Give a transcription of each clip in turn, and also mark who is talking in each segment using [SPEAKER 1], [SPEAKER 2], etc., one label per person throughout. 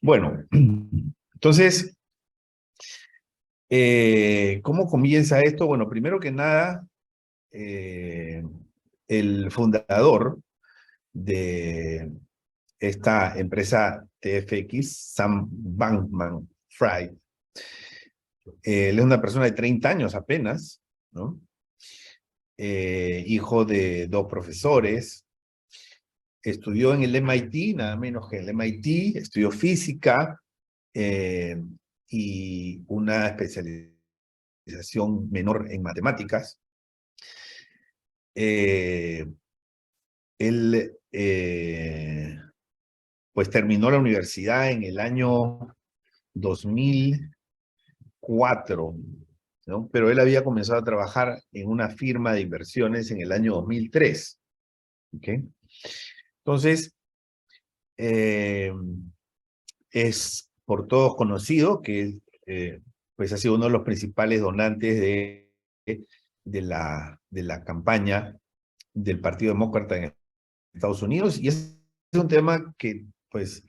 [SPEAKER 1] Bueno, entonces, ¿cómo comienza esto? Bueno, primero que nada, eh, el fundador de esta empresa TFX, Sam Bankman-Fried, él es una persona de 30 años apenas, ¿no? Hijo de dos profesores, estudió en el MIT, nada menos que en el MIT, estudió física eh, y una especialización menor en matemáticas. Eh, él pues terminó la universidad en el año 2004, ¿no? Pero él había comenzado a trabajar en una firma de inversiones en el año 2003. ¿Okay? Entonces, eh, es por todos conocido que pues ha sido uno de los principales donantes de la campaña del Partido Demócrata en Estados Unidos, y es un tema que pues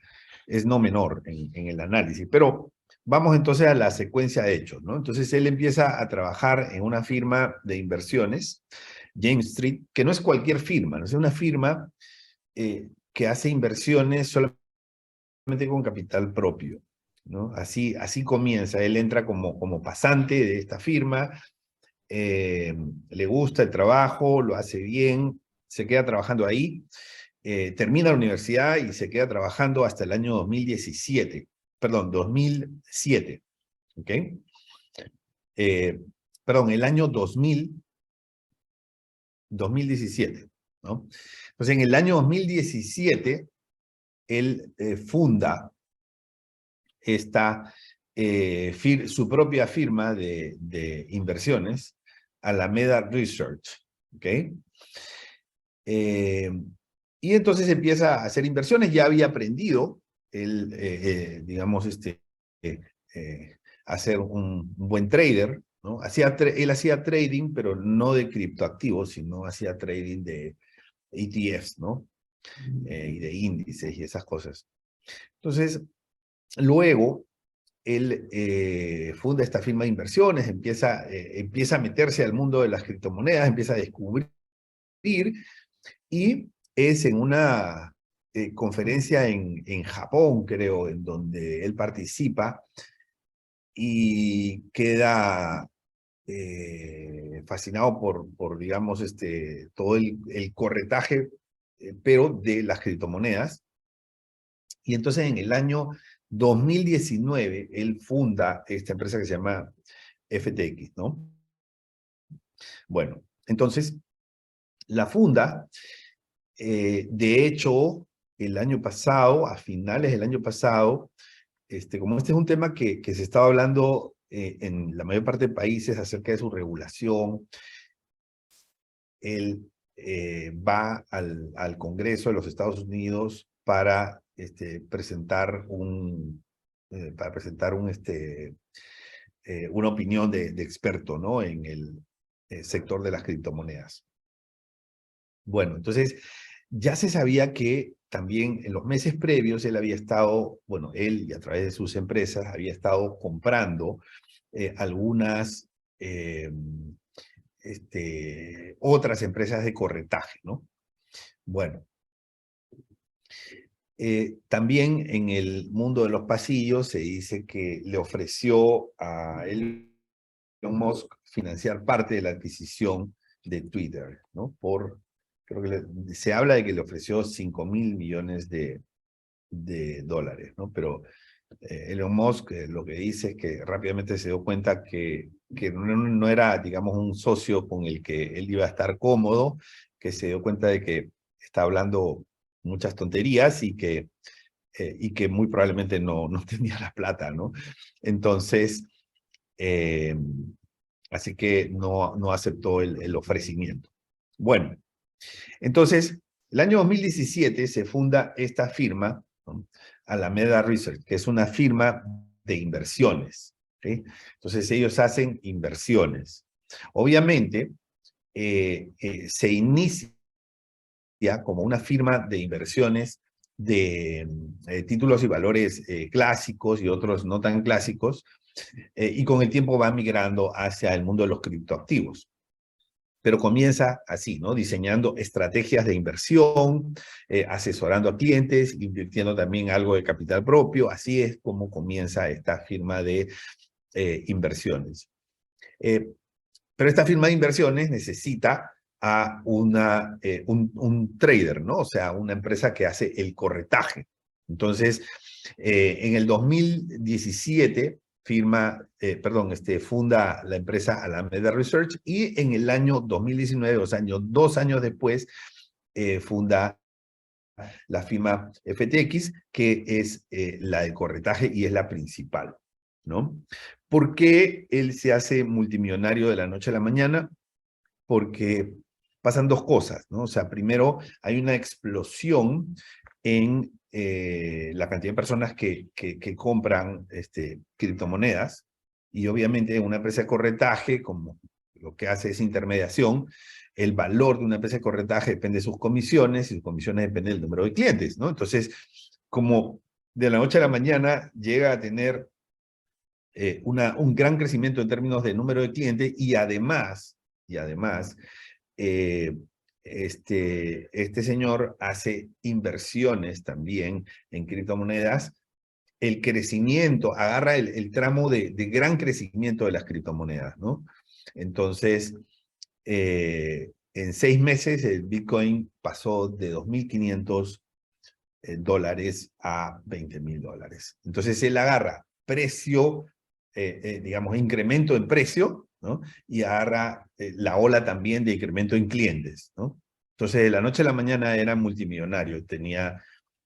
[SPEAKER 1] es no menor en el análisis. Pero vamos entonces a la secuencia de hechos, ¿no? Entonces él empieza a trabajar en una firma de inversiones, James Street, que no es cualquier firma, ¿no? Es una firma que hace inversiones solamente con capital propio, ¿no? Así comienza. Él entra como pasante de esta firma, le gusta el trabajo, lo hace bien, se queda trabajando ahí, termina la universidad y se queda trabajando hasta el año 2017, perdón, 2007, ¿ok? Perdón, el año 2017, ¿no? Pues en el año 2017, él funda su propia firma de inversiones, Alameda Research, ¿ok? Y entonces empieza a hacer inversiones. Ya había aprendido, él, digamos, eh, a ser un buen trader, ¿no? Él hacía trading, pero no de criptoactivos, sino hacía trading de ETFs, ¿no? Y de índices y esas cosas. Entonces, luego, él funda esta firma de inversiones, empieza a meterse al mundo de las criptomonedas, empieza a descubrir, y es en una conferencia en Japón, creo, en donde él participa y queda fascinado por digamos, todo el corretaje, pero de las criptomonedas. Y entonces en el año 2019, él funda esta empresa que se llama FTX, ¿no? Bueno, entonces la funda, de hecho, el año pasado, a finales del año pasado, como este es un tema que se estaba hablando en la mayor parte de países acerca de su regulación, él va al Congreso de los Estados Unidos para presentar una opinión de experto, ¿no? En el sector de las criptomonedas. Bueno, entonces ya se sabía que también en los meses previos él había estado, bueno, él y a través de sus empresas había estado comprando algunas otras empresas de corretaje, ¿no? Bueno, también en el mundo de los pasillos se dice que le ofreció a Elon Musk financiar parte de la adquisición de Twitter, ¿no? Creo que se habla de que le ofreció 5.000 millones de dólares, ¿no? Pero Elon Musk lo que dice es que rápidamente se dio cuenta que no era, digamos, un socio con el que él iba a estar cómodo, que se dio cuenta de que está hablando muchas tonterías y que muy probablemente no tenía la plata, ¿no? Entonces, eh, así que no aceptó el ofrecimiento. Bueno, entonces, el año 2017 se funda esta firma, ¿no? Alameda Research, que es una firma de inversiones, ¿sí? Entonces ellos hacen inversiones. Obviamente, se inicia como una firma de inversiones de títulos y valores clásicos y otros no tan clásicos, y con el tiempo va migrando hacia el mundo de los criptoactivos. Pero comienza así, ¿no? Diseñando estrategias de inversión, asesorando a clientes, invirtiendo también algo de capital propio. Así es como comienza esta firma de inversiones. Pero esta firma de inversiones necesita a un trader, ¿no? O sea, una empresa que hace el corretaje. Entonces, en el 2017 funda la empresa Alameda Research, y en el año 2019, o sea, 2 años después, funda la firma FTX, que es la de corretaje y es la principal, ¿no? ¿Por qué él se hace multimillonario de la noche a la mañana? Porque pasan dos cosas, ¿no? O sea, primero hay una explosión en la cantidad de personas que compran criptomonedas, y obviamente una empresa de corretaje, como lo que hace es intermediación, el valor de una empresa de corretaje depende de sus comisiones, y sus comisiones dependen del número de clientes, ¿no? Entonces, como de la noche a la mañana llega a tener un gran crecimiento en términos de número de clientes, y además, eh, este señor hace inversiones también en criptomonedas. El crecimiento, agarra el tramo de gran crecimiento de las criptomonedas, ¿no? Entonces, en 6 meses el Bitcoin pasó de $2.500 a $20.000. Entonces él agarra precio, digamos, incremento en precio, ¿no? Y agarra la ola también de incremento en clientes, ¿no? Entonces, de la noche a la mañana era multimillonario, tenía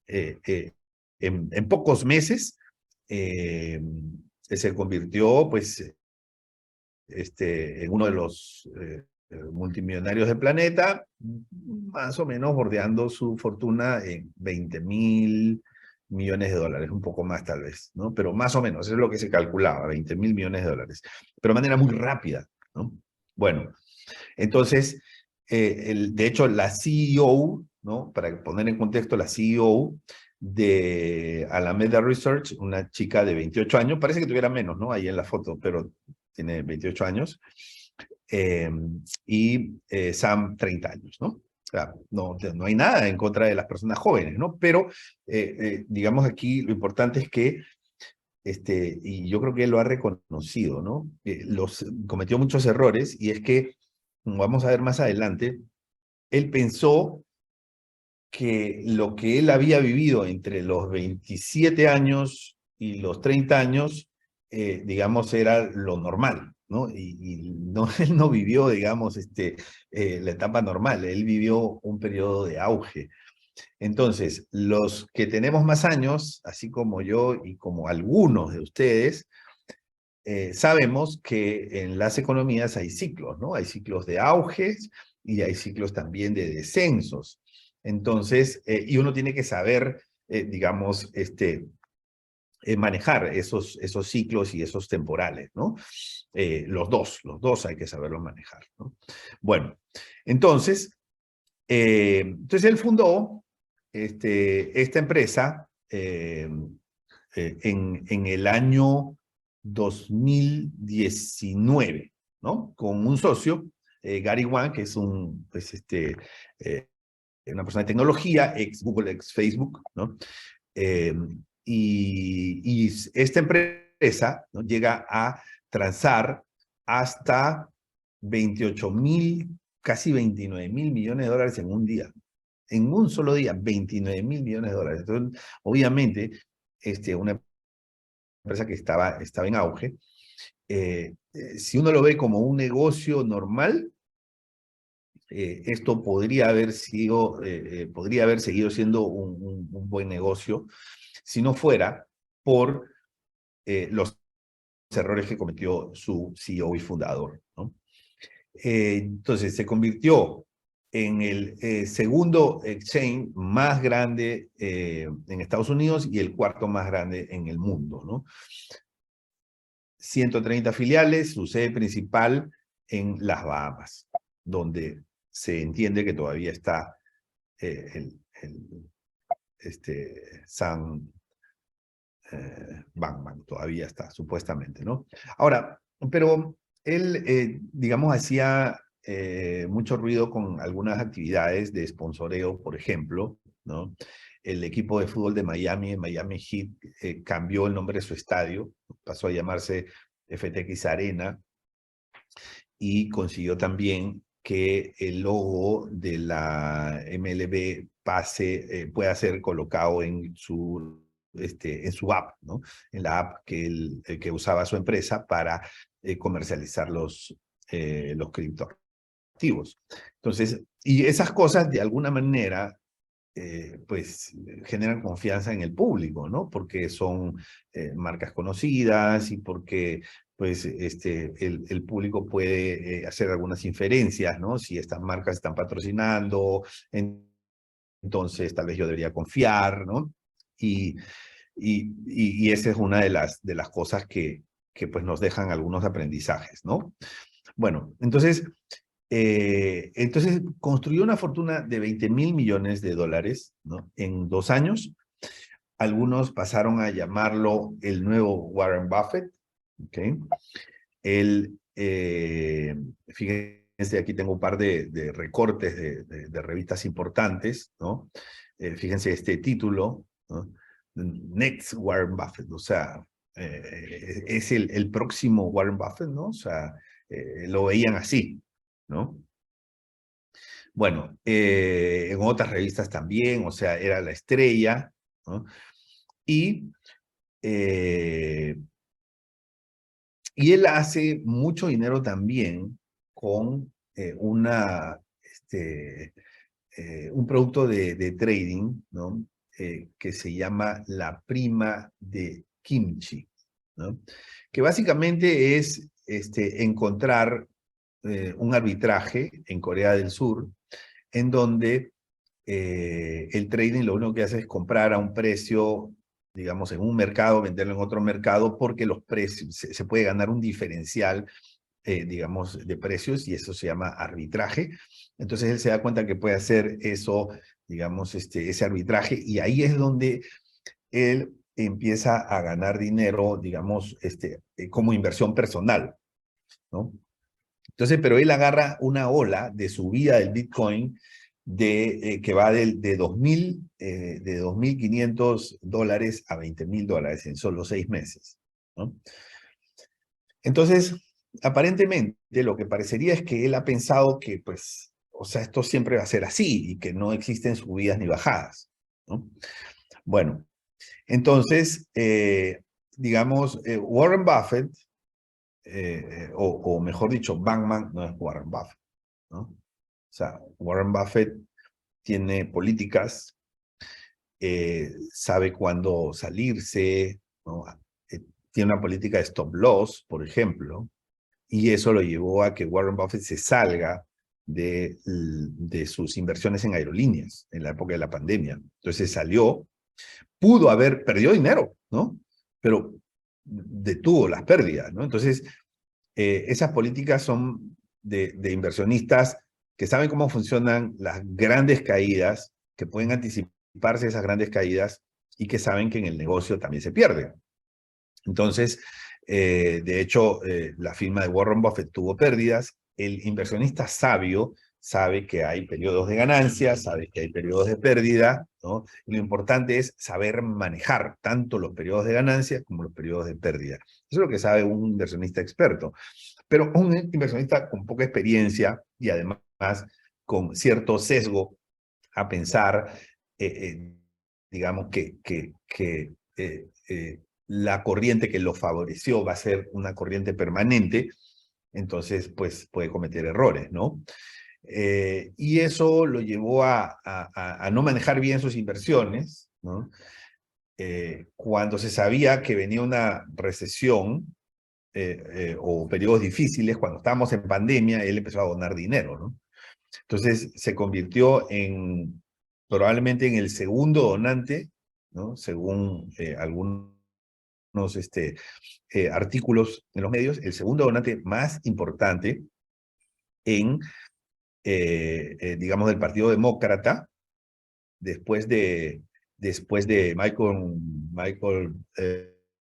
[SPEAKER 1] en pocos meses se convirtió, pues, en uno de los multimillonarios del planeta, más o menos bordeando su fortuna en $20.000 millones, un poco más tal vez, ¿no? Pero más o menos, eso es lo que se calculaba, $20.000 millones, pero de manera muy rápida, ¿no? Bueno, entonces, de hecho, la CEO, ¿no? Para poner en contexto, la CEO de Alameda Research, una chica de 28 años, parece que tuviera menos, ¿no? Ahí en la foto, pero tiene 28 años, y Sam 30 años, ¿no? O sea, no hay nada en contra de las personas jóvenes, ¿no? Pero, digamos aquí, lo importante es que, y yo creo que él lo ha reconocido, ¿no? Cometió muchos errores, y es que, como vamos a ver más adelante, él pensó que lo que él había vivido entre los 27 años y los 30 años, digamos, era lo normal, ¿no? Y no, él no vivió, digamos, la etapa normal, él vivió un periodo de auge. Entonces, los que tenemos más años, así como yo y como algunos de ustedes, sabemos que en las economías hay ciclos, ¿no? Hay ciclos de auges y hay ciclos también de descensos. Entonces, y uno tiene que saber, digamos, manejar esos ciclos y esos temporales, ¿no? Los dos hay que saberlos manejar, ¿no? Bueno, entonces él fundó esta empresa en el año 2019, ¿no? Con un socio, Gary Wang, que es una persona de tecnología, ex Google, ex Facebook, ¿no? Eh, y esta empresa, ¿no? Llega a transar hasta 28.000, casi $29.000 millones en un día. En un solo día, $29.000 millones. Entonces, obviamente, una empresa que estaba en auge, si uno lo ve como un negocio normal, esto podría haber seguido siendo un buen negocio si no fuera por los errores que cometió su CEO y fundador, ¿no? Entonces se convirtió en el segundo exchange más grande en Estados Unidos y el cuarto más grande en el mundo, ¿no? 130 filiales, su sede principal en las Bahamas, donde se entiende que todavía está el Sam Bankman, todavía está, supuestamente, ¿no? Ahora, pero él, digamos, hacía mucho ruido con algunas actividades de sponsoreo, por ejemplo, ¿no? El equipo de fútbol de Miami, Miami Heat, cambió el nombre de su estadio, pasó a llamarse FTX Arena, y consiguió también que el logo de la MLB pueda ser colocado en su app, ¿no? En la app que usaba su empresa para comercializar los criptoactivos. Entonces, y esas cosas de alguna manera pues generan confianza en el público, ¿no? Porque son marcas conocidas y porque pues el público puede hacer algunas inferencias, ¿no? Si estas marcas están patrocinando, entonces tal vez yo debería confiar, ¿no? Y esa es una de las cosas que pues nos dejan algunos aprendizajes, ¿no? Bueno, entonces construyó una fortuna de 20.000 millones de dólares, ¿no? En 2 años. Algunos pasaron a llamarlo el nuevo Warren Buffett. ¿Okay? Él, fíjense, aquí tengo un par de recortes de revistas importantes, ¿no? Fíjense este título, ¿no? Next Warren Buffett, o sea, es el próximo Warren Buffett, ¿no? O sea, lo veían así, ¿no? Bueno, en otras revistas también, o sea, era la estrella, ¿no? Y, eh, y él hace mucho dinero también con un producto de trading, ¿no? Que se llama la prima de kimchi, ¿no? Que básicamente es encontrar un arbitraje en Corea del Sur en donde el trading lo único que hace es comprar a un precio, digamos, en un mercado, venderlo en otro mercado, porque los precios, se puede ganar un diferencial, digamos, de precios, y eso se llama arbitraje. Entonces él se da cuenta que puede hacer eso, digamos, ese arbitraje, y ahí es donde él empieza a ganar dinero, digamos, como inversión personal, ¿no? Entonces, pero él agarra una ola de subida del Bitcoin que va de 2.500 dólares a 20.000 dólares en solo 6 meses, ¿no? Entonces, aparentemente lo que parecería es que él ha pensado que, pues, o sea, esto siempre va a ser así y que no existen subidas ni bajadas, ¿no? Bueno, entonces, digamos, Warren Buffett, o mejor dicho, Bankman no es Warren Buffett, ¿no? O sea, Warren Buffett tiene políticas, sabe cuándo salirse, ¿no? Tiene una política de stop loss, por ejemplo, y eso lo llevó a que Warren Buffett se salga de sus inversiones en aerolíneas en la época de la pandemia. Entonces salió, pudo haber perdido dinero, ¿no? Pero detuvo las pérdidas, ¿no? Entonces, esas políticas son de inversionistas que saben cómo funcionan las grandes caídas, que pueden anticiparse esas grandes caídas y que saben que en el negocio también se pierde. Entonces, de hecho, la firma de Warren Buffett tuvo pérdidas. El inversionista sabio sabe que hay periodos de ganancia, sabe que hay periodos de pérdida, ¿no? Y lo importante es saber manejar tanto los periodos de ganancia como los periodos de pérdida. Eso es lo que sabe un inversionista experto. Pero un inversionista con poca experiencia y además con cierto sesgo a pensar, digamos, la corriente que lo favoreció va a ser una corriente permanente, entonces pues puede cometer errores, ¿no? Y eso lo llevó a no manejar bien sus inversiones, ¿no? Cuando se sabía que venía una recesión, o periodos difíciles, cuando estábamos en pandemia, él empezó a donar dinero, ¿no? Entonces se convirtió probablemente en el segundo donante, ¿no? Según algunos artículos en los medios, el segundo donante más importante en, digamos, del Partido Demócrata, después de después de Michael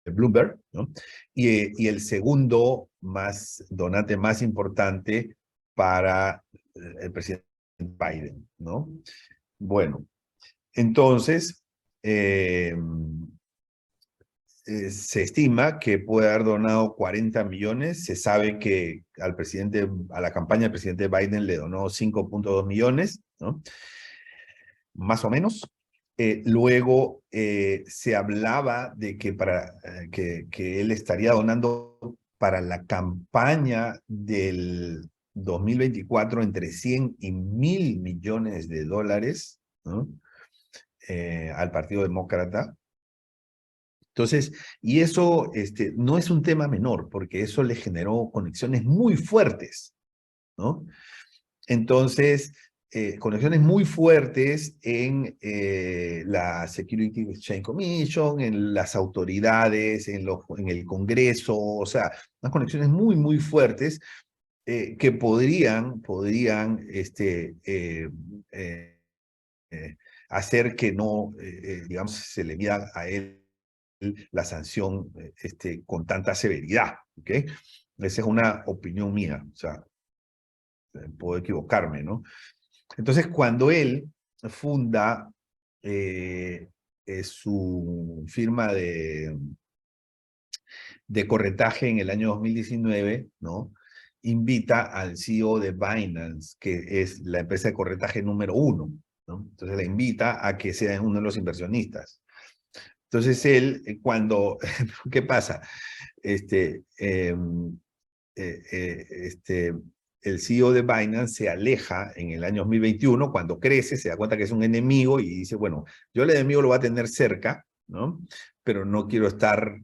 [SPEAKER 1] Bloomberg, ¿no? Y el segundo donante más importante para el presidente Biden, ¿no? Bueno, entonces, se estima que puede haber donado 40 millones. Se sabe que a la campaña del presidente Biden le donó 5.2 millones, ¿no? Más o menos. Luego se hablaba de que él estaría donando para la campaña del 2024 entre 100 y 1.000 millones de dólares, ¿no? Al Partido Demócrata. Entonces, y eso no es un tema menor, porque eso le generó conexiones muy fuertes, ¿no? Entonces, conexiones muy fuertes en la Security Exchange Commission, en las autoridades, en el Congreso, o sea, unas conexiones muy, muy fuertes que podrían hacer que no, digamos, se le mida a él la sanción con tanta severidad, ¿ok? Esa es una opinión mía, o sea, puedo equivocarme, ¿no? Entonces, cuando él funda su firma de corretaje en el año 2019, ¿no? Invita al CEO de Binance, que es la empresa de corretaje número 1, ¿no? Entonces le invita a que sea uno de los inversionistas. Entonces él, ¿qué pasa? Este, eh, eh, eh, este, el CEO de Binance se aleja en el año 2021, cuando crece, se da cuenta que es un enemigo y dice, bueno, yo el enemigo lo voy a tener cerca, ¿no? Pero no quiero estar,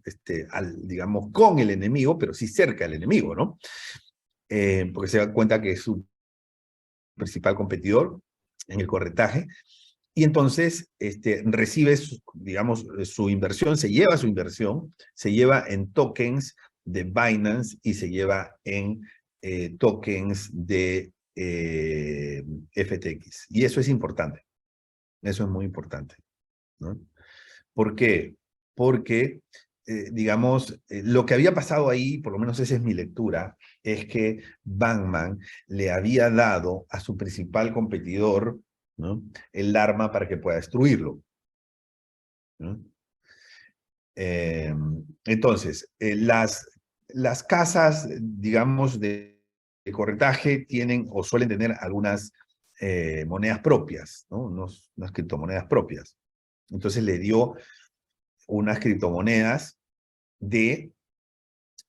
[SPEAKER 1] digamos, con el enemigo, pero sí cerca del enemigo, ¿no? Porque se da cuenta que es su principal competidor en el corretaje. Y entonces recibe, digamos, su inversión, se lleva en tokens de Binance y se lleva en tokens de FTX. Y eso es importante, eso es muy importante, ¿no? ¿Por qué? Porque, digamos, lo que había pasado ahí, por lo menos esa es mi lectura, es que Bankman le había dado a su principal competidor, ¿no?, el arma para que pueda destruirlo, ¿no? Entonces, las casas, digamos, de corretaje tienen o suelen tener algunas monedas propias, ¿no? Unas criptomonedas propias. Entonces le dio unas criptomonedas de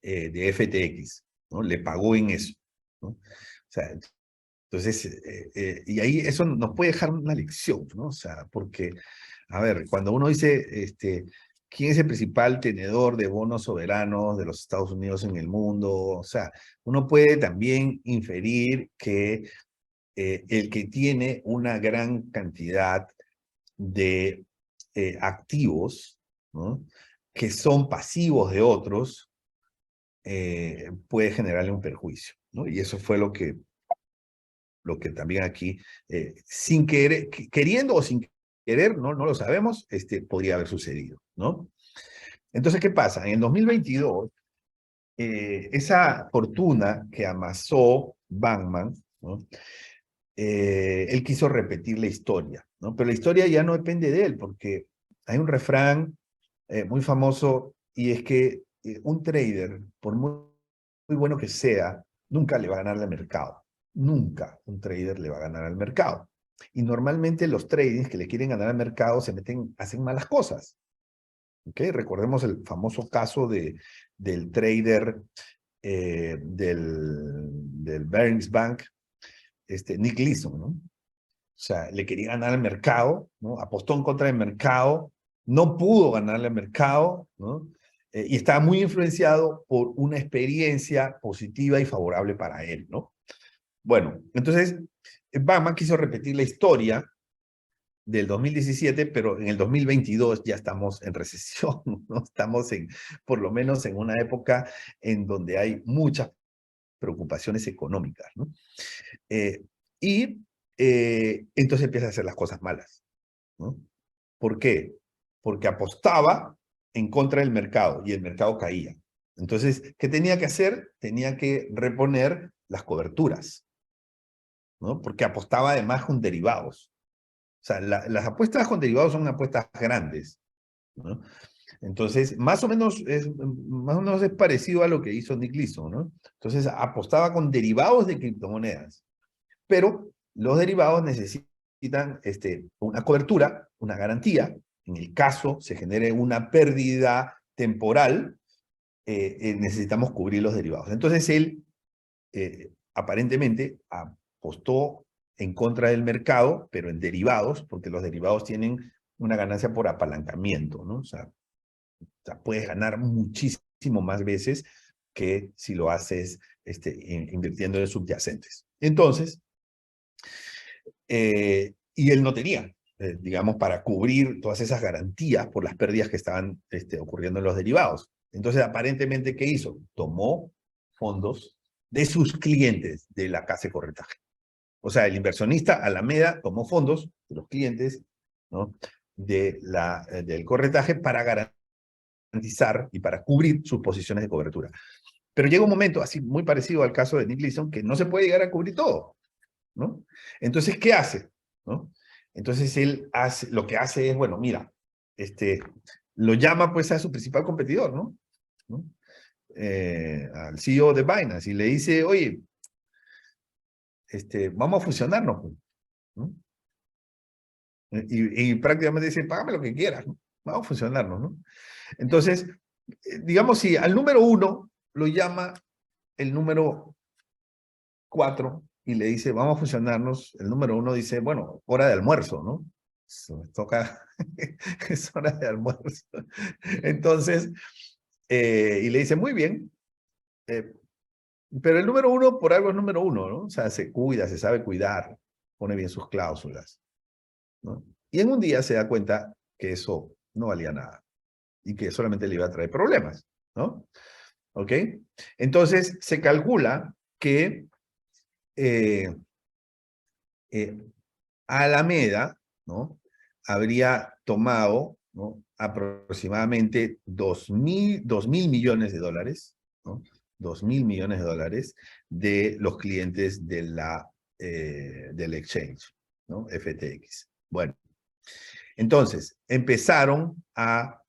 [SPEAKER 1] FTX, ¿no? Le pagó en eso, ¿no? O sea, entonces, y ahí eso nos puede dejar una lección, ¿no? O sea, porque, a ver, cuando uno dice, ¿quién es el principal tenedor de bonos soberanos de los Estados Unidos en el mundo? O sea, uno puede también inferir que el que tiene una gran cantidad de activos, ¿no?, que son pasivos de otros, puede generarle un perjuicio, ¿no? Y eso fue lo que también aquí, sin querer, queriendo o sin querer, no lo sabemos, podría haber sucedido, ¿no? Entonces, ¿qué pasa? En el 2022, esa fortuna que amasó Bankman, ¿no?, él quiso repetir la historia, ¿no? Pero la historia ya no depende de él, porque hay un refrán muy famoso, y es que un trader, por muy bueno que sea, nunca le va a ganar al mercado. Nunca un trader le va a ganar al mercado. Y normalmente los tradings que le quieren ganar al mercado hacen malas cosas. ¿Okay? Recordemos el famoso caso del trader del Barings Bank, Nick Leeson, ¿no? O sea, le quería ganar al mercado, ¿no? Apostó en contra del mercado, no pudo ganarle al mercado, ¿no? Y estaba muy influenciado por una experiencia positiva y favorable para él, ¿no? Bueno, entonces, Bankman quiso repetir la historia del 2017, pero en el 2022 ya estamos en recesión, ¿no? Estamos por lo menos en una época en donde hay muchas preocupaciones económicas, ¿no? Y entonces empieza a hacer las cosas malas, ¿no? ¿Por qué? Porque apostaba en contra del mercado y el mercado caía. Entonces, ¿qué tenía que hacer? Tenía que reponer las coberturas, ¿no? Porque apostaba además con derivados. O sea, las apuestas con derivados son apuestas grandes, ¿no? Entonces, más o menos es parecido a lo que hizo Nick Leeson, ¿no? Entonces, apostaba con derivados de criptomonedas. Pero los derivados necesitan una cobertura, una garantía. En el caso se genere una pérdida temporal, necesitamos cubrir los derivados. Entonces él aparentemente apostó en contra del mercado, pero en derivados, porque los derivados tienen una ganancia por apalancamiento, ¿no? O sea, puedes ganar muchísimo más veces que si lo haces invirtiendo en subyacentes. Entonces, y él no tenía, digamos, para cubrir todas esas garantías por las pérdidas que estaban ocurriendo en los derivados. Entonces, aparentemente, ¿qué hizo? Tomó fondos de sus clientes de la casa de corretaje. O sea, el inversionista Alameda tomó fondos de los clientes, ¿no?, del corretaje para garantizar y para cubrir sus posiciones de cobertura. Pero llega un momento, así muy parecido al caso de Nick Leeson, que no se puede llegar a cubrir todo, ¿no? Entonces, ¿qué hace? ¿No? Entonces, él lo que hace es, bueno, mira, lo llama pues a su principal competidor, ¿no? ¿No? Al CEO de Binance y le dice, oye, vamos a fusionarnos, pues, ¿no? Y prácticamente dice, págame lo que quieras, ¿no? Vamos a fusionarnos, ¿no? Entonces, digamos, si al número 1 lo llama el número 4 y le dice, vamos a fusionarnos, el número 1 dice, bueno, hora de almuerzo, ¿no? Toca, es hora de almuerzo. Entonces, y le dice, muy bien, pero el número 1 por algo es número 1, ¿no? O sea, se cuida, se sabe cuidar, pone bien sus cláusulas, ¿no? Y en un día se da cuenta que eso no valía nada y que solamente le iba a traer problemas, ¿no? ¿Ok? Entonces, se calcula que eh, Alameda, ¿no?, habría tomado, ¿no?, aproximadamente 2.000 millones de dólares, ¿no? 2.000 millones de dólares de los clientes del exchange, ¿no?, FTX. Bueno, entonces empezaron a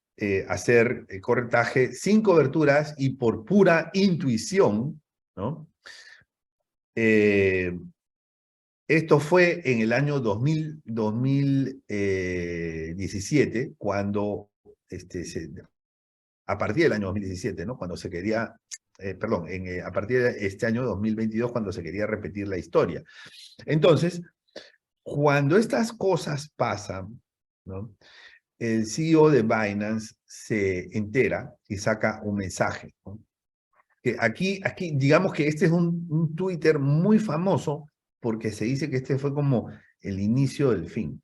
[SPEAKER 1] hacer corretaje sin coberturas y por pura intuición, ¿no? Esto fue en el año 2017, cuando, a partir del año 2017, ¿no?, cuando se quería, perdón, a partir de este año 2022, cuando se quería repetir la historia. Entonces, cuando estas cosas pasan, ¿no?, el CEO de Binance se entera y saca un mensaje, ¿no? Que aquí, digamos que este es un Twitter muy famoso porque se dice que este fue como el inicio del fin,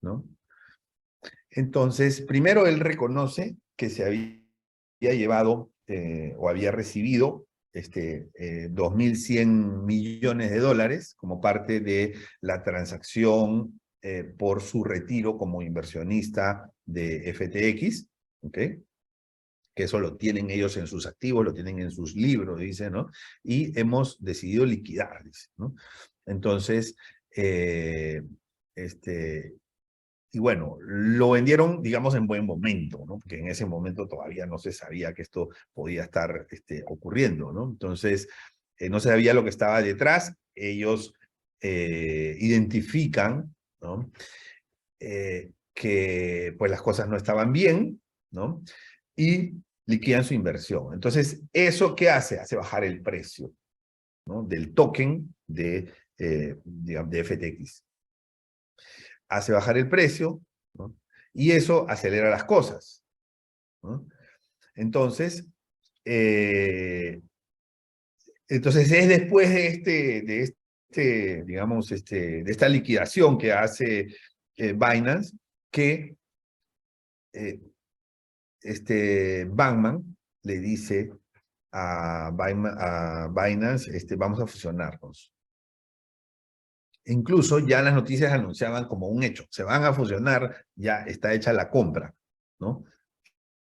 [SPEAKER 1] ¿no? Entonces, primero él reconoce que se había llevado o había recibido 2.100 millones de dólares como parte de la transacción por su retiro como inversionista de FTX, ¿ok? Que eso lo tienen ellos en sus activos, lo tienen en sus libros, dice, ¿no? Y hemos decidido liquidar, dice, ¿no? Entonces, y bueno, lo vendieron, digamos, en buen momento, ¿no? Porque en ese momento todavía no se sabía que esto podía estar ocurriendo, ¿no? Entonces, no se sabía lo que estaba detrás. Ellos identifican, ¿no?, que pues las cosas no estaban bien, ¿no?, y liquidan su inversión. Entonces, ¿eso qué hace? Hace bajar el precio, ¿no?, del token digamos, de FTX. Hace bajar el precio, ¿no?, y eso acelera las cosas, ¿no? Entonces, es después digamos, de esta liquidación que hace Binance que Bankman le dice a Binance, vamos a fusionarnos. Incluso ya las noticias anunciaban como un hecho, se van a fusionar, ya está hecha la compra, ¿no?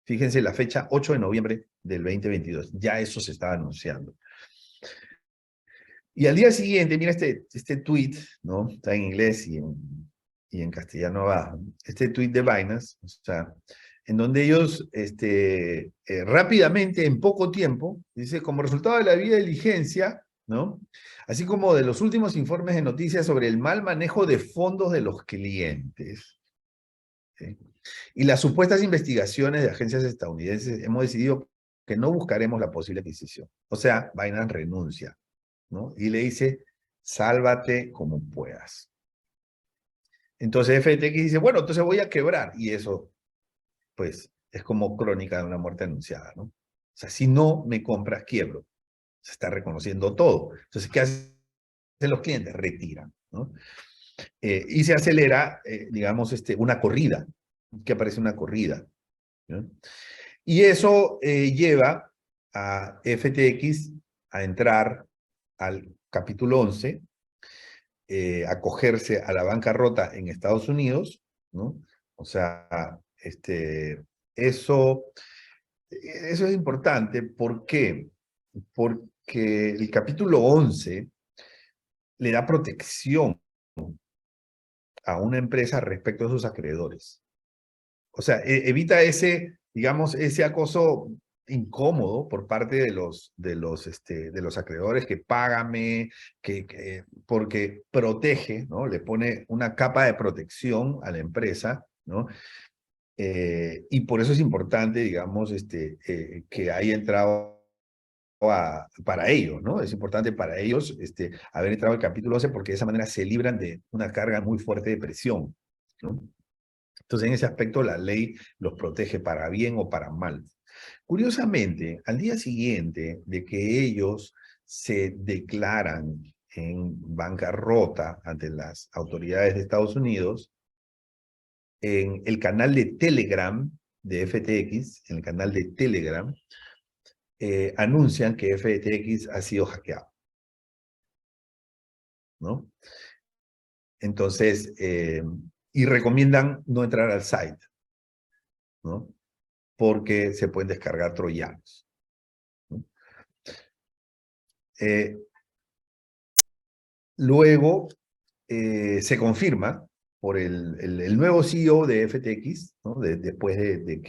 [SPEAKER 1] Fíjense la fecha, 8 de noviembre del 2022, ya eso se estaba anunciando. Y al día siguiente, mira este tweet, ¿no? Está en inglés y en castellano abajo. Este tweet de Binance, o sea, en donde ellos rápidamente, en poco tiempo, dice, como resultado de la vía diligencia, ¿no? Así como de los últimos informes de noticias sobre el mal manejo de fondos de los clientes, ¿sí? Y las supuestas investigaciones de agencias estadounidenses, hemos decidido que no buscaremos la posible adquisición. O sea, Binance renuncia, ¿no? Y le dice, sálvate como puedas. Entonces FTX dice, bueno, entonces voy a quebrar. Y eso, pues, es como crónica de una muerte anunciada, ¿no? O sea, si no me compras, quiebro. Se está reconociendo todo. Entonces, ¿qué hacen los clientes? Retiran, ¿no? Y se acelera, digamos, una corrida, que aparece una corrida, ¿no? Y eso lleva a FTX a entrar al capítulo 11, acogerse a la bancarrota en Estados Unidos, ¿no? O sea, eso, eso es importante. ¿Por qué? Porque el capítulo 11 le da protección a una empresa respecto a sus acreedores. O sea, evita ese, digamos, ese acoso incómodo por parte de los acreedores que págame, porque protege, ¿no? Le pone una capa de protección a la empresa, ¿no? Y por eso es importante, digamos, que haya entrado para ellos, ¿no? Es importante para ellos haber entrado al capítulo 11 porque de esa manera se libran de una carga muy fuerte de presión, ¿no? Entonces, en ese aspecto, la ley los protege para bien o para mal. Curiosamente, al día siguiente de que ellos se declaran en bancarrota ante las autoridades de Estados Unidos, en el canal de Telegram de FTX, en el canal de Telegram, anuncian que FTX ha sido hackeado, ¿no? Entonces, y recomiendan no entrar al site, ¿no? Porque se pueden descargar troyanos, ¿no? Luego se confirma por el nuevo CEO de FTX, ¿no? Después de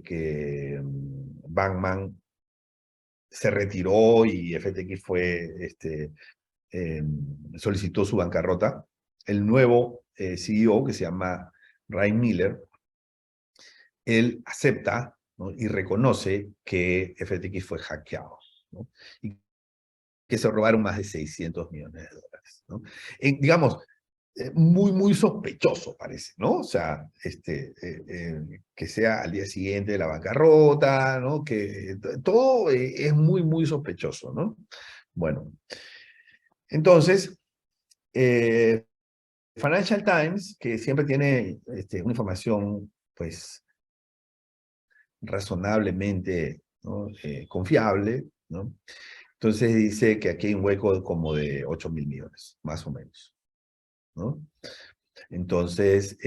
[SPEAKER 1] que Bankman se retiró y FTX solicitó su bancarrota. El nuevo CEO, que se llama Ryan Miller, él acepta, ¿no? Y reconoce que FTX fue hackeado, ¿no? Y que se robaron más de 600 millones de dólares, ¿no? Digamos, muy, muy sospechoso parece, ¿no? O sea, que sea al día siguiente de la bancarrota, ¿no? Que todo es muy, muy sospechoso, ¿no? Bueno, entonces, Financial Times, que siempre tiene una información, pues, razonablemente, ¿no? Confiable, ¿no? Entonces dice que aquí hay un hueco como de 8.000 millones, más o menos, ¿no? Entonces,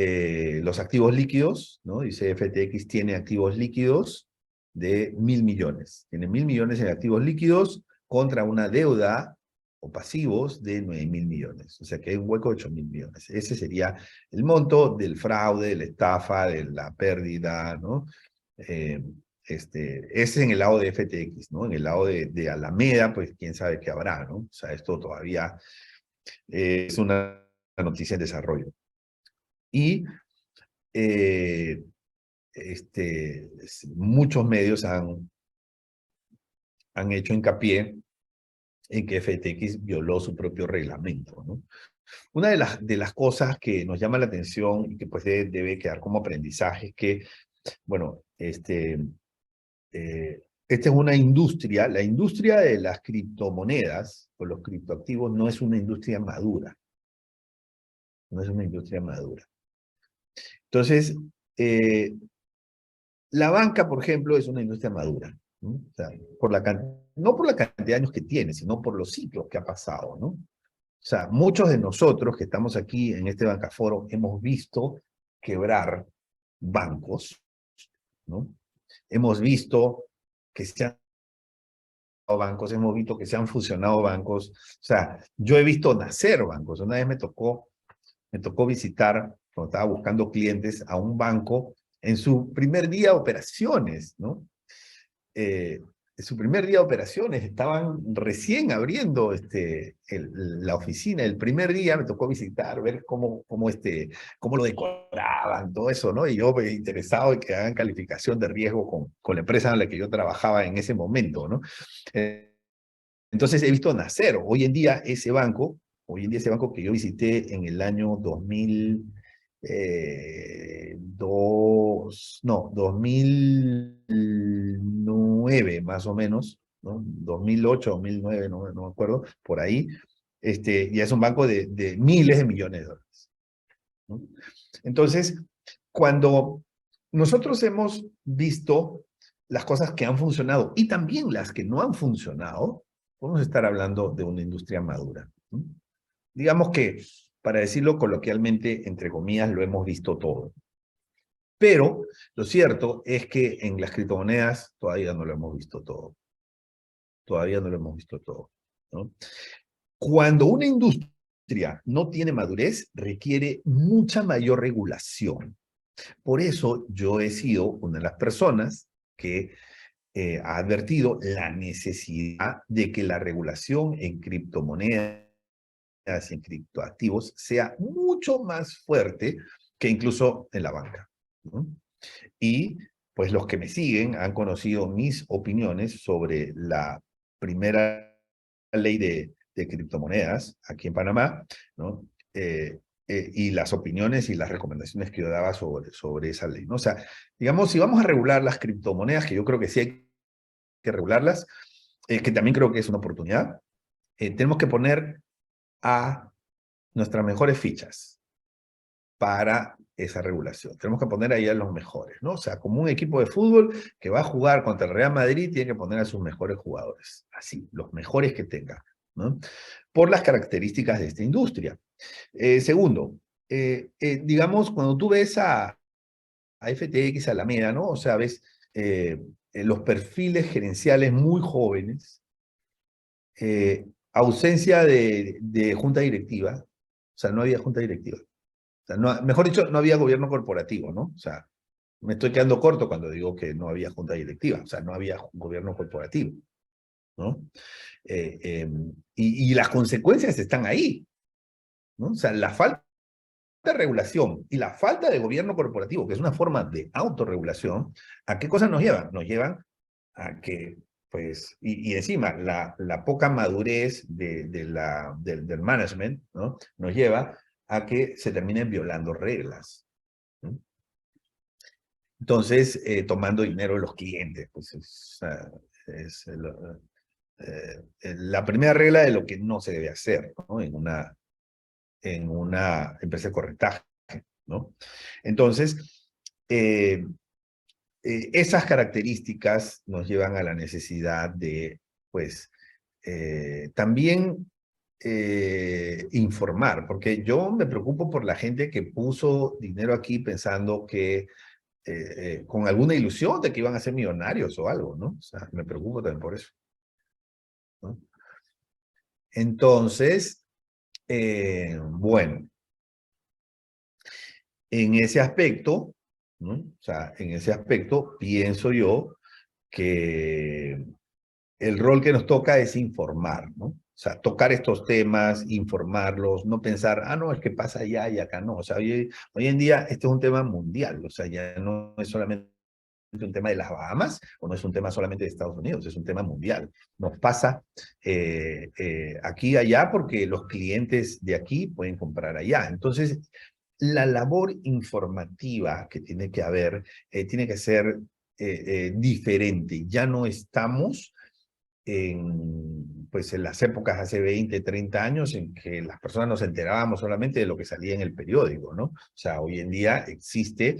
[SPEAKER 1] los activos líquidos, ¿no? Dice FTX tiene activos líquidos de 1.000 millones. Tiene 1.000 millones en activos líquidos contra una deuda o pasivos de 9.000 millones. O sea que hay un hueco de 8.000 millones. Ese sería el monto del fraude, de la estafa, de la pérdida, ¿no? Ese es en el lado de FTX, ¿no? En el lado de Alameda, pues quién sabe qué habrá, ¿no? O sea, esto todavía es una noticia en desarrollo. Y muchos medios han hecho hincapié en que FTX violó su propio reglamento, ¿no? Una de las cosas que nos llama la atención y que pues debe quedar como aprendizaje es que, bueno, esta es una industria, la industria de las criptomonedas o los criptoactivos no es una industria madura, no es una industria madura. Entonces, la banca, por ejemplo, es una industria madura, ¿no? O sea, no por la cantidad de años que tiene, sino por los ciclos que ha pasado, ¿no? sea, muchos de nosotros que estamos aquí en este Bancaforo hemos visto quebrar bancos, ¿no? Hemos visto que se han bancos, hemos visto que se han fusionado bancos. O sea, yo he visto nacer bancos. Una vez me tocó visitar, cuando estaba buscando clientes, a un banco en su primer día de operaciones, ¿no? En su primer día de operaciones, estaban recién abriendo la oficina. El primer día me tocó visitar, ver cómo lo decoraban, todo eso, ¿no? Y yo me interesado en que hagan calificación de riesgo con la empresa en la que yo trabajaba en ese momento, ¿no? Entonces he visto nacer hoy en día ese banco que yo visité en el año 2009 más o menos, ¿no? 2008, 2009, no me acuerdo, por ahí, ya es un banco de miles de millones de dólares, ¿no? Entonces, cuando nosotros hemos visto las cosas que han funcionado y también las que no han funcionado, podemos estar hablando de una industria madura, ¿no? Digamos que, para decirlo coloquialmente, entre comillas, lo hemos visto todo. Pero lo cierto es que en las criptomonedas todavía no lo hemos visto todo. Todavía no lo hemos visto todo, ¿no? Cuando una industria no tiene madurez, requiere mucha mayor regulación. Por eso yo he sido una de las personas que ha advertido la necesidad de que la regulación en criptomonedas y en criptoactivos sea mucho más fuerte que incluso en la banca, ¿no? Y pues los que me siguen han conocido mis opiniones sobre la primera ley de criptomonedas aquí en Panamá, ¿no? Y las opiniones y las recomendaciones que yo daba sobre esa ley, ¿no? O sea, digamos, si vamos a regular las criptomonedas, que yo creo que sí hay que regularlas, que también creo que es una oportunidad, tenemos que poner a nuestras mejores fichas para esa regulación. Tenemos que poner ahí a los mejores, ¿no? O sea, como un equipo de fútbol que va a jugar contra el Real Madrid, tiene que poner a sus mejores jugadores, así, los mejores que tenga, ¿no? Por las características de esta industria. Segundo, digamos, cuando tú ves a FTX, Alameda, ¿no? O sea, ves los perfiles gerenciales muy jóvenes, ausencia de junta directiva, o sea, no había junta directiva. O sea, mejor dicho, no había gobierno corporativo, ¿no? O sea, me estoy quedando corto cuando digo que no había junta directiva, o sea, no había gobierno corporativo, ¿no? Y las consecuencias están ahí, ¿no? O sea, la falta de regulación y la falta de gobierno corporativo, que es una forma de autorregulación, ¿a qué cosas nos llevan? Nos llevan a que, pues, y encima, la poca madurez del management, ¿no? Nos lleva a que se terminen violando reglas, ¿no? Entonces, tomando dinero de los clientes, pues es la primera regla de lo que no se debe hacer, ¿no? En una empresa de corretaje, ¿no? Entonces, esas características nos llevan a la necesidad de, pues, también informar, porque yo me preocupo por la gente que puso dinero aquí pensando que con alguna ilusión de que iban a ser millonarios o algo, ¿no? O sea, me preocupo también por eso, ¿no? Entonces, bueno, en ese aspecto, ¿no? O sea, en ese aspecto pienso yo que el rol que nos toca es informar, ¿no? O sea, tocar estos temas, informarlos, no pensar, ah, no, es que pasa allá y acá no. O sea, hoy en día este es un tema mundial, o sea, ya no es solamente un tema de las Bahamas, o no es un tema solamente de Estados Unidos, es un tema mundial. Nos pasa aquí y allá porque los clientes de aquí pueden comprar allá. Entonces, la labor informativa que tiene que haber, tiene que ser diferente. Ya no estamos pues en las épocas hace 20, 30 años en que las personas nos enterábamos solamente de lo que salía en el periódico, ¿no? O sea, hoy en día existe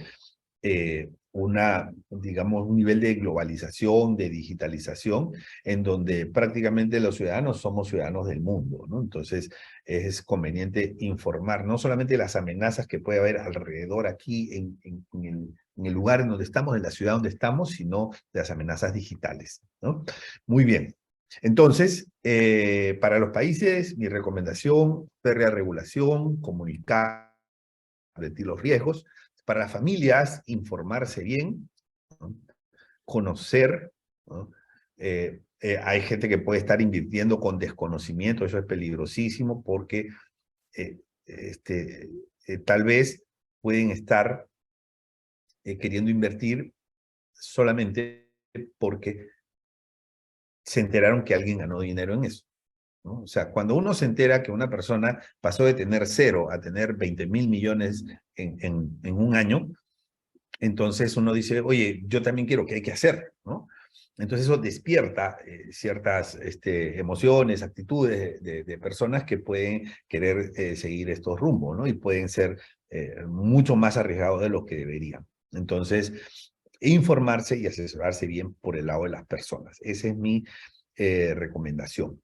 [SPEAKER 1] digamos, un nivel de globalización, de digitalización, en donde prácticamente los ciudadanos somos ciudadanos del mundo, ¿no? Entonces, es conveniente informar no solamente las amenazas que puede haber alrededor aquí en el lugar en donde estamos, en la ciudad donde estamos, sino de las amenazas digitales, ¿no? Muy bien. Entonces, para los países, mi recomendación, férrea regulación, comunicar, advertir los riesgos. Para las familias, informarse bien, ¿no? Conocer, ¿no? Hay gente que puede estar invirtiendo con desconocimiento, eso es peligrosísimo porque eh, tal vez pueden estar queriendo invertir solamente porque se enteraron que alguien ganó dinero en eso, ¿no? O sea, cuando uno se entera que una persona pasó de tener 0 a tener 20.000 millones en un año, entonces uno dice, oye, yo también quiero, ¿qué hay que hacer? ¿No? Entonces eso despierta ciertas emociones, actitudes de personas que pueden querer seguir estos rumbos, ¿no? Y pueden ser mucho más arriesgados de lo que deberían. Entonces, informarse y asesorarse bien por el lado de las personas. Esa es mi recomendación.